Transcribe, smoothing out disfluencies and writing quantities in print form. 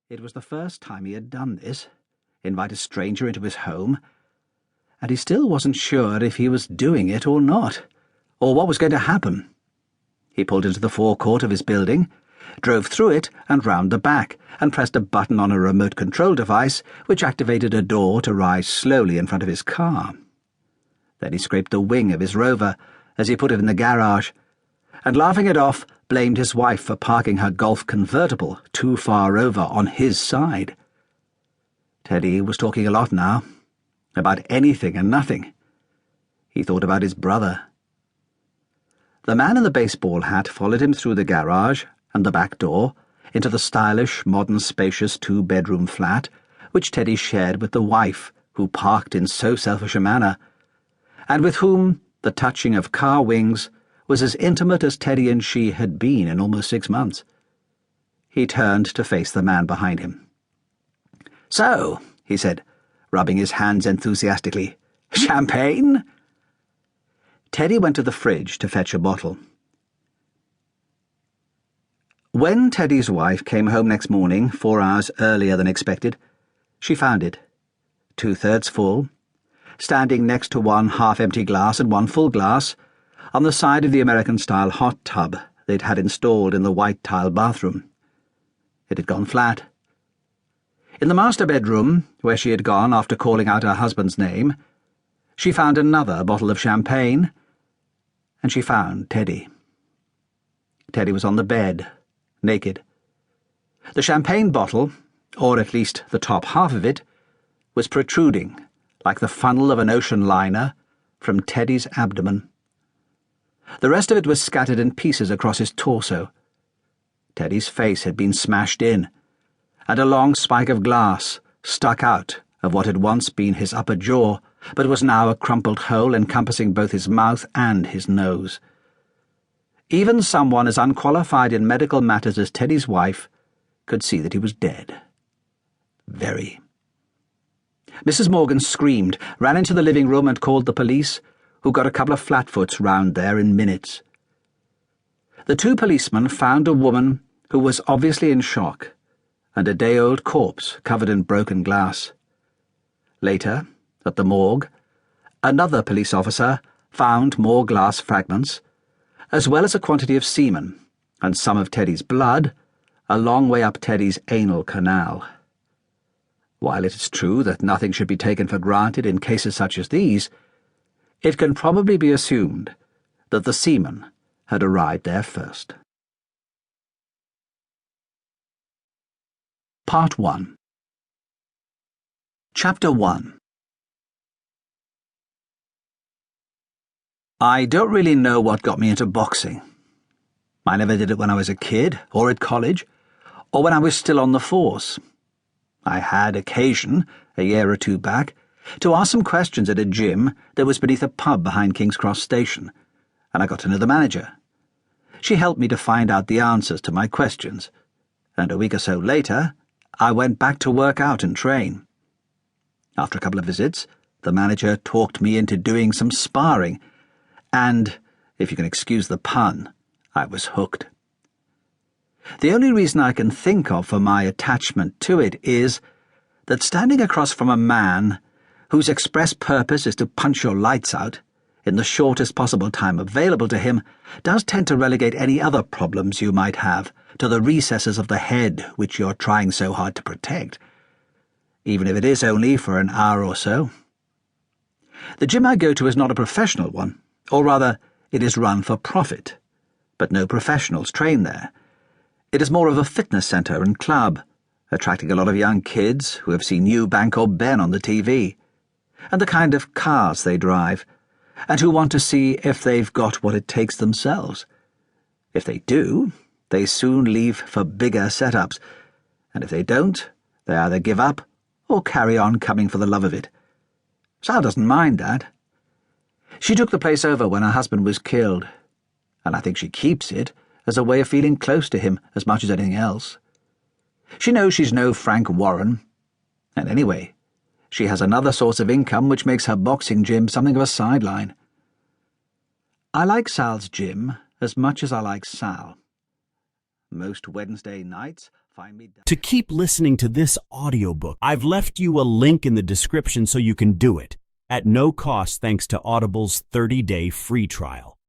It was the first time he had done this, invite a stranger into his home, and he still wasn't sure if he was doing it or not, or what was going to happen. He pulled into the forecourt of his building, drove through it and round the back, and pressed a button on a remote control device which activated a door to rise slowly in front of his car. Then he scraped the wing of his Rover as he put it in the garage, and laughing it off, blamed his wife for parking her Golf convertible too far over on his side. Teddy was talking a lot now, about anything and nothing. He thought about his brother. The man in the baseball hat followed him through the garage and the back door into the stylish, modern, spacious two-bedroom flat which Teddy shared with the wife who parked in so selfish a manner, and with whom the touching of car wings was as intimate as Teddy and she had been in almost 6 months. He turned to face the man behind him. "So," he said, rubbing his hands enthusiastically, "champagne?" Teddy went to the fridge to fetch a bottle. When Teddy's wife came home next morning, 4 hours earlier than expected, she found it, 2/3 full, standing next to one half-empty glass and one full glass, on the side of the American-style hot tub they'd had installed in the white-tile bathroom. It had gone flat. In the master bedroom, where she had gone after calling out her husband's name, she found another bottle of champagne, and she found Teddy. Teddy was on the bed, naked. The champagne bottle, or at least the top half of it, was protruding, like the funnel of an ocean liner, from Teddy's abdomen. The rest of it was scattered in pieces across his torso. Teddy's face had been smashed in, and a long spike of glass stuck out of what had once been his upper jaw, but was now a crumpled hole encompassing both his mouth and his nose. Even someone as unqualified in medical matters as Teddy's wife could see that he was dead. Very. Mrs. Morgan screamed, ran into the living room and called the police, who got a couple of flatfoots round there in minutes. The 2 policemen found a woman who was obviously in shock, and a day-old corpse covered in broken glass. Later, at the morgue, another police officer found more glass fragments, as well as a quantity of semen, and some of Teddy's blood, a long way up Teddy's anal canal. While it is true that nothing should be taken for granted in cases such as these, it can probably be assumed that the semen had arrived there first. Part 1. Chapter 1. I don't really know what got me into boxing. I never did it when I was a kid, or at college, or when I was still on the force. I had occasion, a year or 2 back, to ask some questions at a gym that was beneath a pub behind King's Cross Station, and I got to know the manager. She helped me to find out the answers to my questions, and a week or so later, I went back to work out and train. After a couple of visits, the manager talked me into doing some sparring, and, if you can excuse the pun, I was hooked. The only reason I can think of for my attachment to it is that standing across from a man whose express purpose is to punch your lights out in the shortest possible time available to him does tend to relegate any other problems you might have to the recesses of the head which you're trying so hard to protect, even if it is only for an hour or so. The gym I go to is not a professional one, or rather, it is run for profit, but no professionals train there. It is more of a fitness centre and club, attracting a lot of young kids who have seen Eubank or Ben on the TV, and the kind of cars they drive, and who want to see if they've got what it takes themselves. If they do, they soon leave for bigger setups, and if they don't, they either give up or carry on coming for the love of it. Sal doesn't mind that. She took the place over when her husband was killed, and I think she keeps it as a way of feeling close to him as much as anything else. She knows she's no Frank Warren, and anyway, she has another source of income which makes her boxing gym something of a sideline. I like Sal's gym as much as I like Sal. Most Wednesday nights find me. To keep listening to this audiobook, I've left you a link in the description so you can do it at no cost thanks to Audible's 30-day free trial.